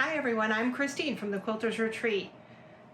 Hi everyone, I'm Christine from the Quilters Retreat.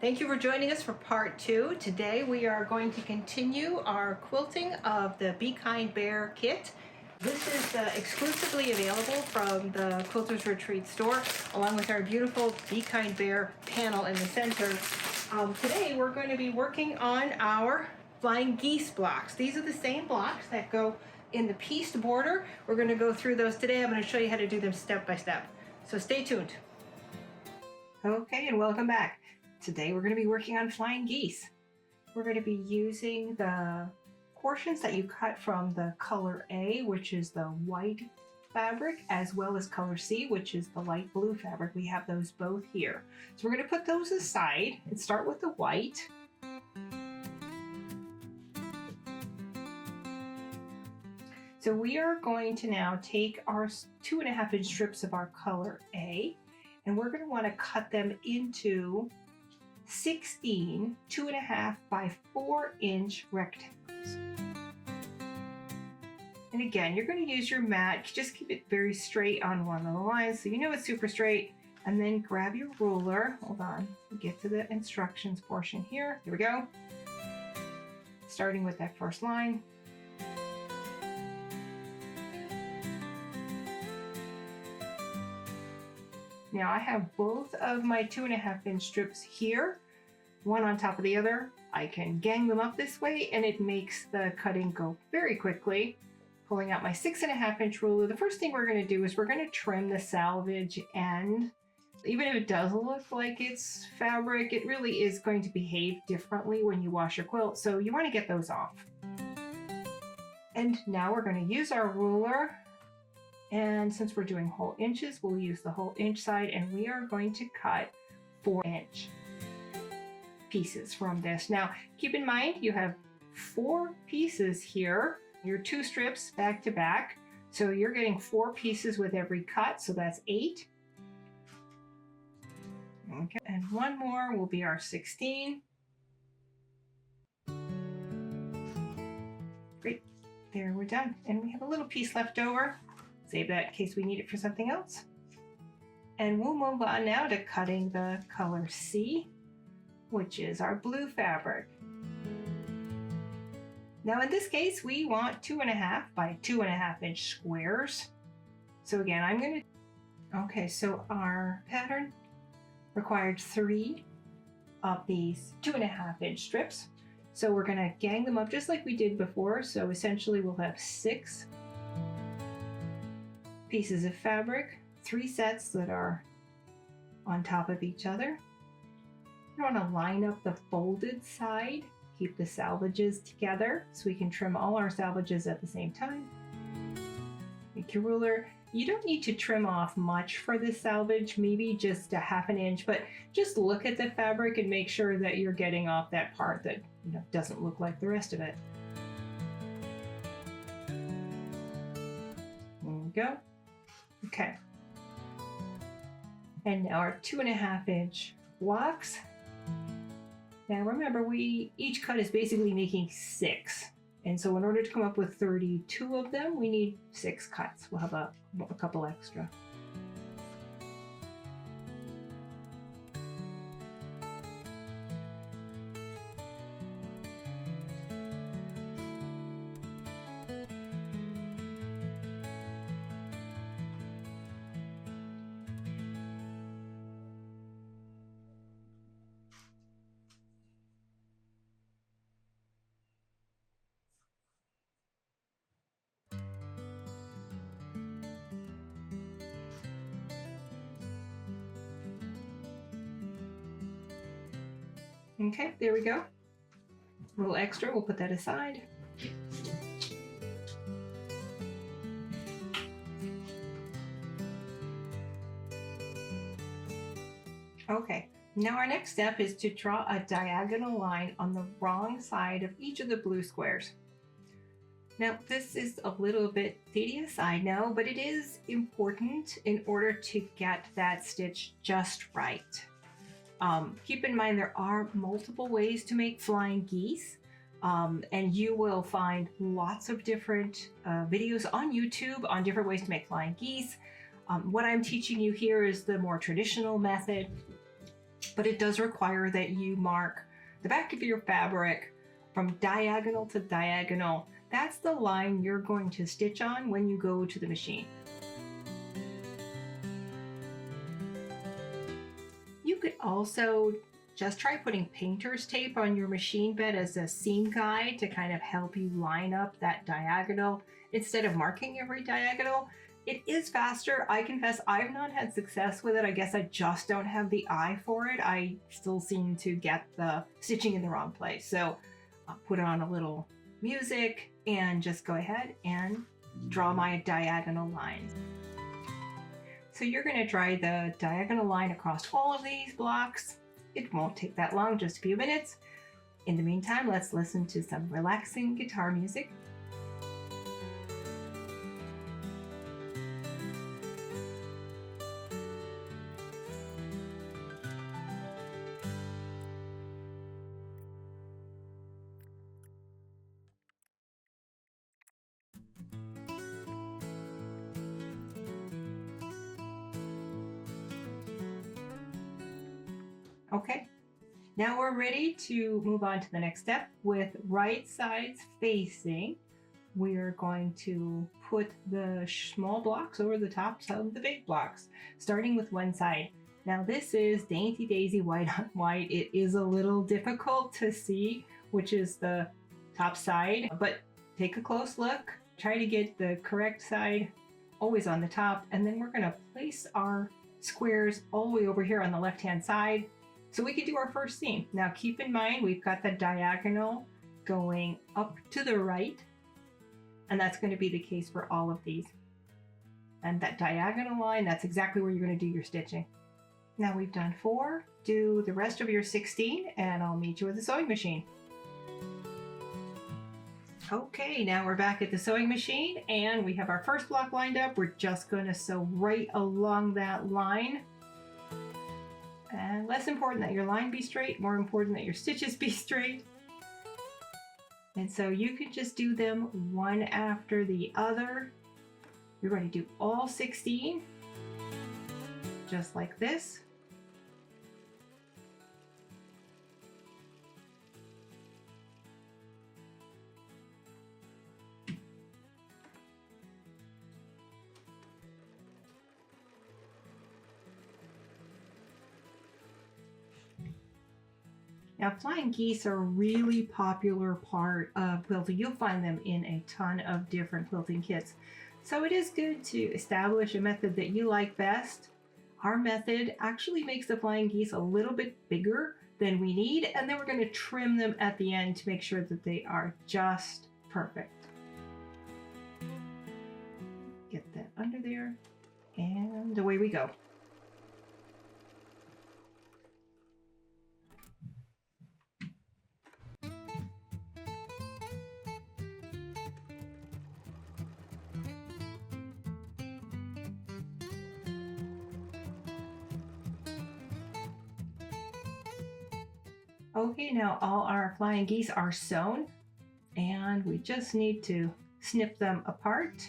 Thank you for joining us for part 2. Today we are going to continue our quilting of the Be Kind Bear kit. This is exclusively available from the Quilters Retreat store, along with our beautiful Be Kind Bear panel in the center. Today we're going to be working on our flying geese blocks. These are the same blocks that go in the pieced border. We're going to go through those today. I'm going to show you how to do them step by step. So stay tuned. Okay, and welcome back. Today we're going to be working on flying geese. We're going to be using the portions that you cut from the color A, which is the white fabric, as well as color C, which is the light blue fabric. We have those both here. So we're going to put those aside and start with the white. So we are going to now take our 2.5-inch strips of our color A, and we're going to want to cut them into 16 2.5 by 4-inch rectangles. And again, you're going to use your mat. Just keep it very straight on one of the lines so you know it's super straight. And then grab your ruler. Hold on. Get to the instructions portion here. Here we go. Starting with that first line. Now I have both of my 2.5-inch strips here, one on top of the other. I can gang them up this way and it makes the cutting go very quickly. Pulling out my 6.5-inch ruler, the first thing we're going to do is we're going to trim the selvage end. Even if it does look like it's fabric, it really is going to behave differently when you wash your quilt, so you want to get those off. And now we're going to use our ruler. And since we're doing whole inches, we'll use the whole inch side, and we are going to cut 4-inch pieces from this. Now, keep in mind, you have 4 pieces here, your 2 strips back to back. So you're getting 4 pieces with every cut, so that's 8. Okay, and one more will be our 16. Great, there we're done. And we have a little piece left over. Save that in case we need it for something else. And we'll move on now to cutting the color C, which is our blue fabric. Now in this case, we want 2.5 by 2.5-inch squares. So again, okay, so our pattern required 3 of these 2.5-inch strips. So we're gonna gang them up just like we did before. So essentially we'll have 6 pieces of fabric, 3 sets that are on top of each other. You want to line up the folded side, keep the salvages together so we can trim all our salvages at the same time. Take your ruler. You don't need to trim off much for this salvage, maybe just a 1/2 inch, but just look at the fabric and make sure that you're getting off that part that doesn't look like the rest of it. There we go. Okay, and now our 2.5-inch blocks. Now remember, each cut is basically making 6, and so in order to come up with 32 of them, we need 6 cuts. We'll have a couple extra. Okay, there we go. A little extra, we'll put that aside. Okay, now our next step is to draw a diagonal line on the wrong side of each of the blue squares. Now this is a little bit tedious, I know, but it is important in order to get that stitch just right. Keep in mind there are multiple ways to make flying geese, and you will find lots of different videos on YouTube on different ways to make flying geese. What I'm teaching you here is the more traditional method, but it does require that you mark the back of your fabric from diagonal to diagonal. That's the line you're going to stitch on when you go to the machine. You could also just try putting painter's tape on your machine bed as a seam guide to kind of help you line up that diagonal instead of marking every diagonal. It is faster. I confess I've not had success with it. I guess I just don't have the eye for it. I still seem to get the stitching in the wrong place. So I'll put on a little music and just go ahead and draw my diagonal lines. So you're going to draw the diagonal line across all of these blocks. It won't take that long, just a few minutes. In the meantime, let's listen to some relaxing guitar music. Okay, now we're ready to move on to the next step. With right sides facing, we're going to put the small blocks over the tops of the big blocks, starting with one side. Now this is Dainty Daisy white on white. It is a little difficult to see which is the top side, but take a close look. Try to get the correct side always on the top, and then we're going to place our squares all the way over here on the left-hand side so we can do our first seam. Now keep in mind we've got the diagonal going up to the right, and that's going to be the case for all of these. And that diagonal line, that's exactly where you're going to do your stitching. Now we've done 4. Do the rest of your 16 and I'll meet you at the sewing machine. Okay, now we're back at the sewing machine and we have our first block lined up. We're just going to sew right along that line. And less important that your line be straight, more important that your stitches be straight. And so you can just do them one after the other. You're going to do all 16, just like this. Now, flying geese are a really popular part of quilting. You'll find them in a ton of different quilting kits. So it is good to establish a method that you like best. Our method actually makes the flying geese a little bit bigger than we need, and then we're going to trim them at the end to make sure that they are just perfect. Get that under there, and away we go. Okay, now all our flying geese are sewn, and we just need to snip them apart.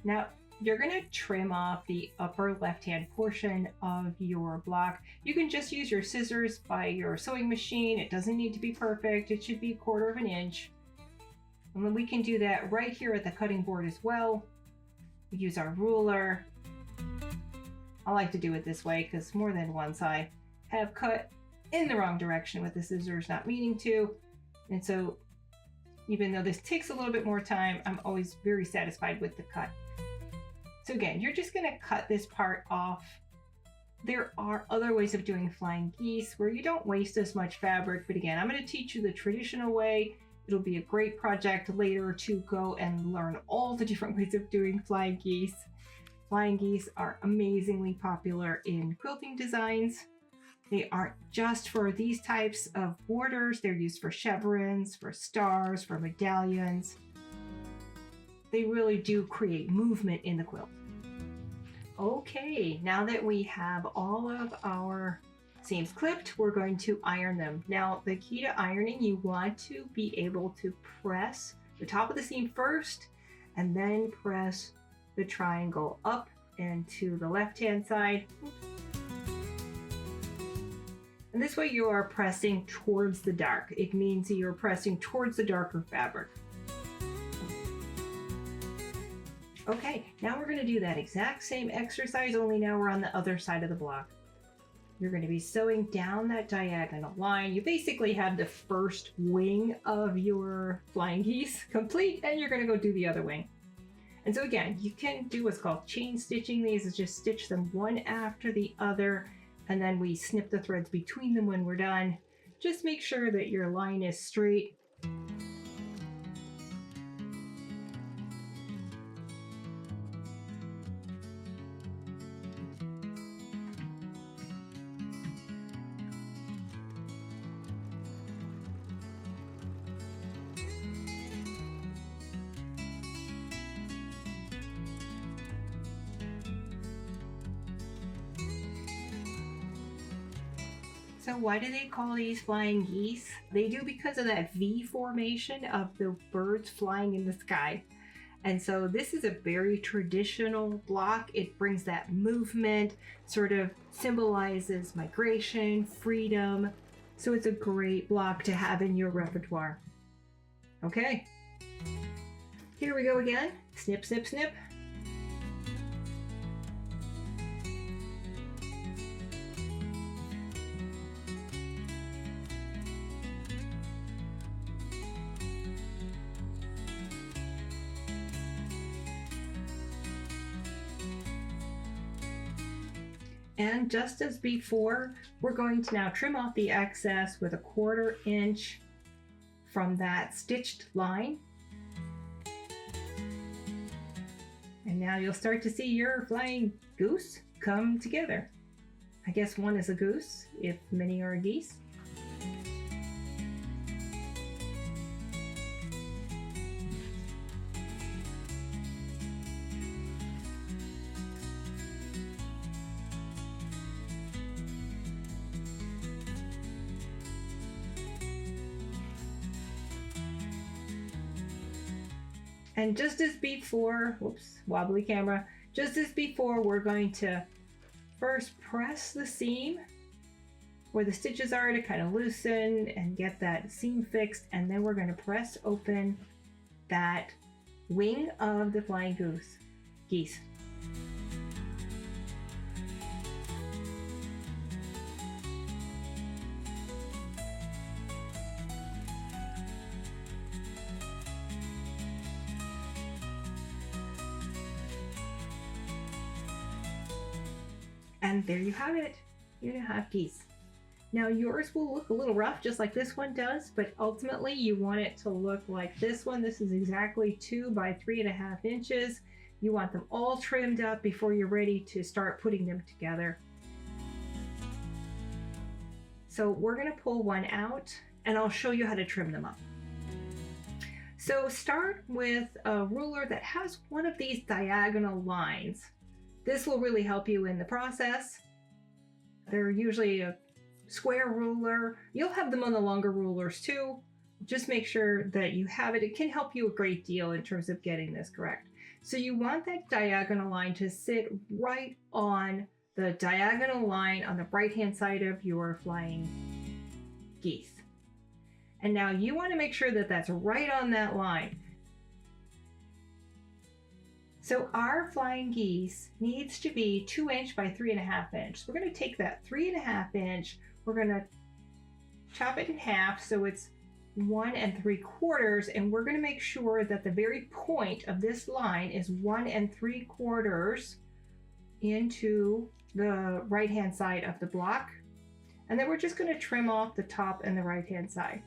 Now, you're going to trim off the upper left-hand portion of your block. You can just use your scissors by your sewing machine. It doesn't need to be perfect. It should be 1/4 of an inch. And then we can do that right here at the cutting board as well. We use our ruler. I like to do it this way because more than once I have cut in the wrong direction with the scissors, not meaning to. And so even though this takes a little bit more time, I'm always very satisfied with the cut. So again, you're just going to cut this part off There are other ways of doing flying geese where you don't waste as much fabric, but again, I'm going to teach you the traditional way. It'll be a great project later to go and learn all the different ways of doing flying geese. Flying geese are amazingly popular in quilting designs. They aren't just for these types of borders. They're used for chevrons, for stars, for medallions. They really do create movement in the quilt. Okay, now that we have all of our seams clipped, we're going to iron them. Now, the key to ironing, you want to be able to press the top of the seam first and then press the triangle up and to the left-hand side. And this way you are pressing towards the dark. It means you're pressing towards the darker fabric. Okay, now we're going to do that exact same exercise, only now we're on the other side of the block. You're going to be sewing down that diagonal line. You basically have the first wing of your flying geese complete, and you're going to go do the other wing. And so again, you can do what's called chain stitching. These is just stitch them one after the other, and then we snip the threads between them when we're done. Just make sure that your line is straight. So why do they call these flying geese? They do because of that V formation of the birds flying in the sky. And so this is a very traditional block. It brings that movement, sort of symbolizes migration, freedom. So it's a great block to have in your repertoire. Okay, here we go again. Snip, snip, snip. And just as before, we're going to now trim off the excess with 1/4 inch from that stitched line. And now you'll start to see your flying goose come together. I guess one is a goose if many are geese. And just as before, whoops, wobbly camera, just as before, we're going to first press the seam where the stitches are to kind of loosen and get that seam fixed, and then we're going to press open that wing of the flying geese. And there you have it. You now have geese. Now yours will look a little rough just like this one does, but ultimately you want it to look like this one. This is exactly 2 by 3.5 inches. You want them all trimmed up before you're ready to start putting them together. So we're going to pull one out and I'll show you how to trim them up. So start with a ruler that has one of these diagonal lines. This will really help you in the process. They're usually a square ruler. You'll have them on the longer rulers too. Just make sure that you have it. It can help you a great deal in terms of getting this correct. So you want that diagonal line to sit right on the diagonal line on the right-hand side of your flying geese. And now you want to make sure that that's right on that line. So our flying geese needs to be 2 inch by 3.5 inch. So we're going to take that 3.5 inch, we're going to chop it in half so it's 1 3/4, and we're going to make sure that the very point of this line is 1 3/4 into the right-hand side of the block. And then we're just going to trim off the top and the right-hand side.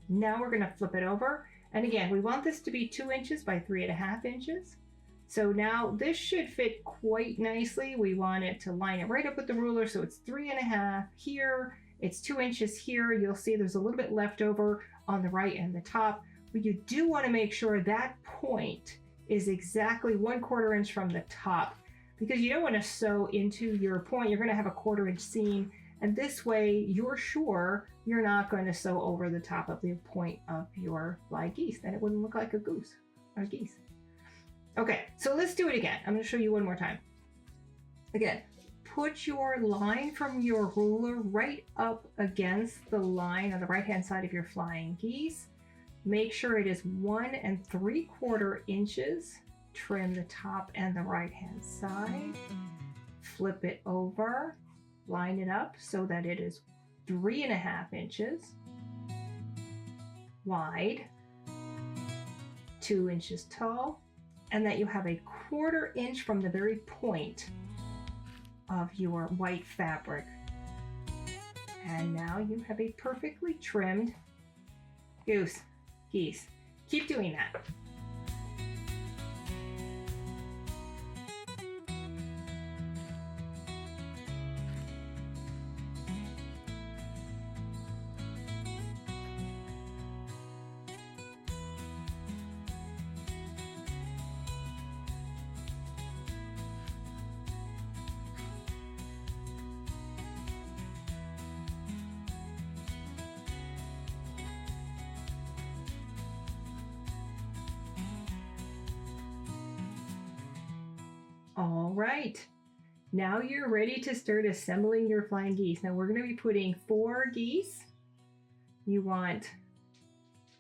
Now we're going to flip it over. And again, we want this to be 2 inches by 3.5 inches. So now this should fit quite nicely. We want it to line it right up with the ruler. So it's 3.5 here. It's 2 inches here. You'll see there's a little bit left over on the right and the top. But you do want to make sure that point is exactly 1/4 inch from the top, because you don't want to sew into your point. You're going to have a 1/4 inch seam, and this way you're sure you're not going to sew over the top of the point of your flying geese. Then it wouldn't look like a goose or a geese. Okay, so let's do it again. I'm going to show you one more time. Again, put your line from your ruler right up against the line on the right hand side of your flying geese. Make sure it is 1 3/4 inches. Trim the top and the right hand side. Flip it over. Line it up so that it is 3.5 inches wide, 2 inches tall, and that you have a 1/4 inch from the very point of your white fabric. And now you have a perfectly trimmed geese. Keep doing that. All right, now you're ready to start assembling your flying geese. Now we're going to be putting 4 geese. You want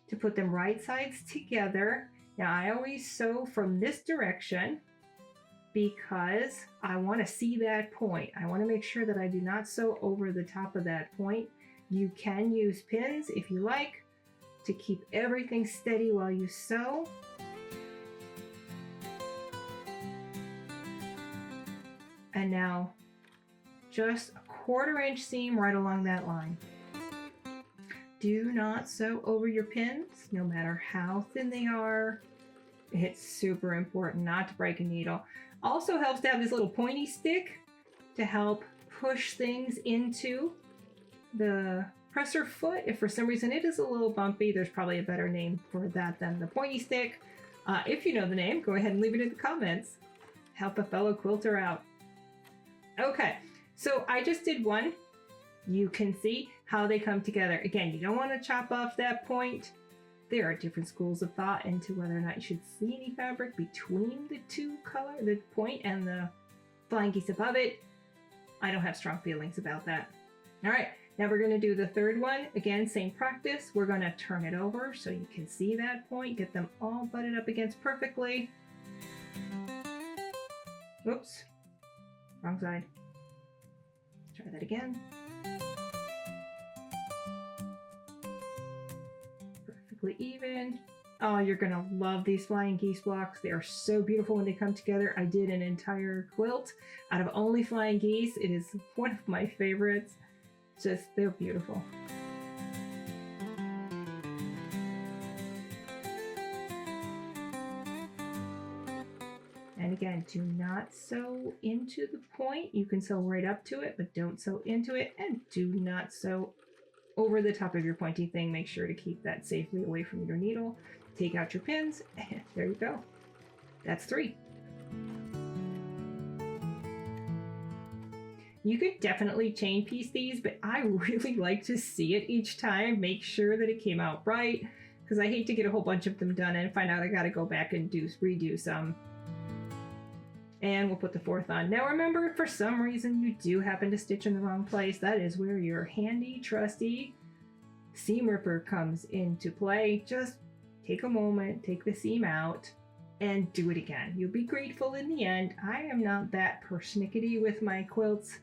to put them right sides together. Now I always sew from this direction because I want to see that point. I want to make sure that I do not sew over the top of that point. You can use pins if you like to keep everything steady while you sew. And now just a 1/4 inch seam right along that line. Do not sew over your pins, no matter how thin they are. It's super important not to break a needle. Also helps to have this little pointy stick to help push things into the presser foot. If for some reason it is a little bumpy, there's probably a better name for that than the pointy stick. If you know the name, go ahead and leave it in the comments. Help a fellow quilter out. Okay, so I just did one. You can see how they come together. Again, you don't want to chop off that point. There are different schools of thought into whether or not you should see any fabric between the the point and the flying geese above it. I don't have strong feelings about that. All right, now we're going to do the third one. Again, same practice. We're going to turn it over so you can see that point. Get them all butted up against perfectly. Oops. Wrong side. Try that again. Perfectly even. Oh, you're gonna love these flying geese blocks. They are so beautiful when they come together. I did an entire quilt out of only flying geese. It is one of my favorites. Just, they're beautiful. And again, do not sew into the point. You can sew right up to it, but don't sew into it. And do not sew over the top of your pointy thing. Make sure to keep that safely away from your needle. Take out your pins, and there you go. That's 3. You could definitely chain piece these, but I really like to see it each time. Make sure that it came out right, because I hate to get a whole bunch of them done and find out I got to go back and redo some. And we'll put the 4th on. Now remember, if for some reason you do happen to stitch in the wrong place, that is where your handy, trusty seam ripper comes into play. Just take a moment, take the seam out, and do it again. You'll be grateful in the end. I am not that persnickety with my quilts.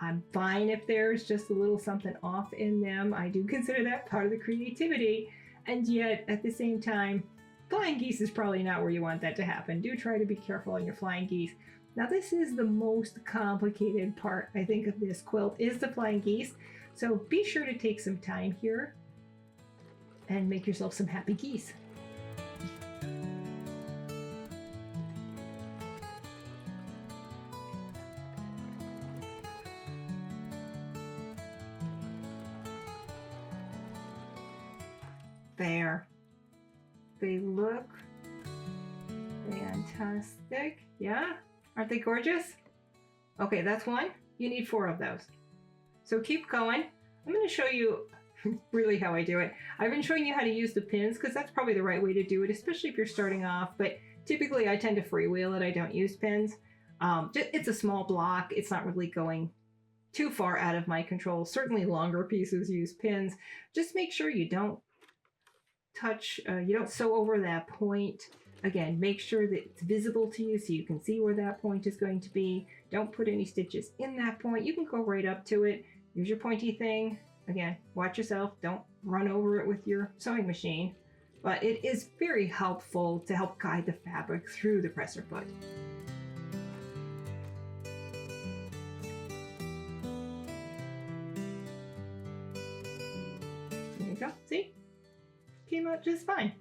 I'm fine if there's just a little something off in them. I do consider that part of the creativity. And yet, at the same time, flying geese is probably not where you want that to happen. Do try to be careful on your flying geese. Now this is the most complicated part, I think, of this quilt is the flying geese. So be sure to take some time here and make yourself some happy geese. There. They look fantastic. Yeah? Aren't they gorgeous? Okay, that's one. You need 4 of those. So keep going. I'm going to show you really how I do it. I've been showing you how to use the pins because that's probably the right way to do it, especially if you're starting off. But typically I tend to freewheel it. I don't use pins. It's a small block. It's not really going too far out of my control. Certainly longer pieces use pins. Just make sure you don't touch, you don't sew over that point. Again, make sure that it's visible to you so you can see where that point is going to be. Don't put any stitches in that point. You can go right up to it. Use your pointy thing. Again, watch yourself. Don't run over it with your sewing machine. But it is very helpful to help guide the fabric through the presser foot. There you go. See? Came out just fine.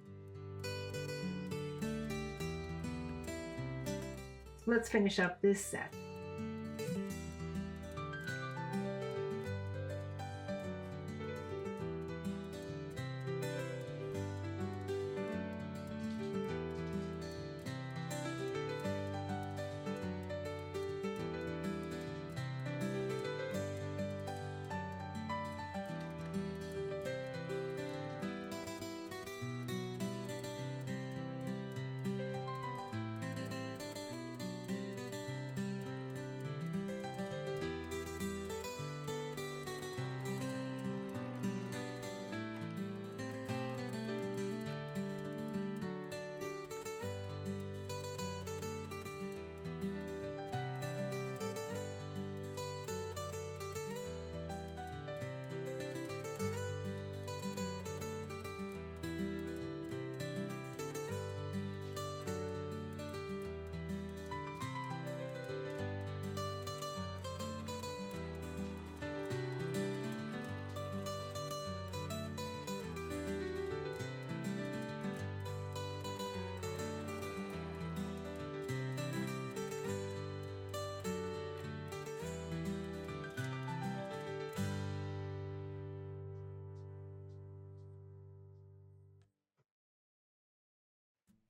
Let's finish up this set.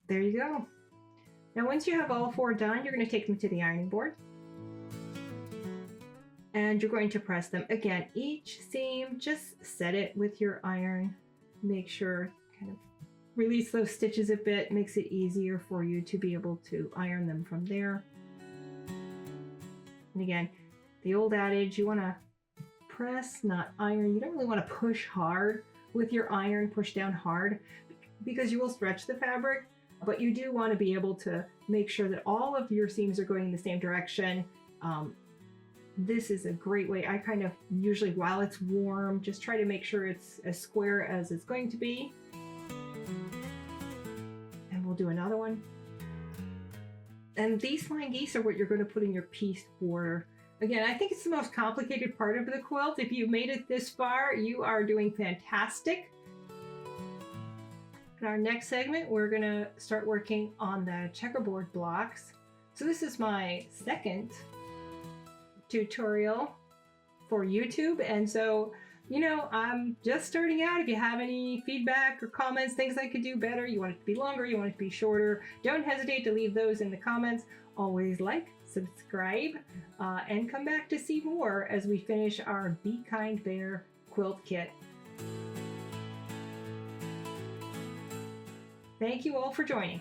There you go. Now once you have all 4 done, you're going to take them to the ironing board. And you're going to press them. Again, each seam, just set it with your iron. Make sure, kind of release those stitches a bit. Makes it easier for you to be able to iron them from there. And again, the old adage, you want to press, not iron. You don't really want to push hard with your iron, push down hard, because you will stretch the fabric. But you do want to be able to make sure that all of your seams are going in the same direction. This is a great way. I kind of usually, while it's warm, just try to make sure it's as square as it's going to be. And we'll do another one. And these flying geese are what you're going to put in your piece border. Again, I think it's the most complicated part of the quilt. If you made it this far, you are doing fantastic. In our next segment, we're going to start working on the checkerboard blocks. So this is my second tutorial for YouTube. And so, you know, I'm just starting out. If you have any feedback or comments, things I could do better, you want it to be longer, you want it to be shorter, don't hesitate to leave those in the comments. Always like, subscribe, and come back to see more as we finish our Be Kind Bear quilt kit. Thank you all for joining.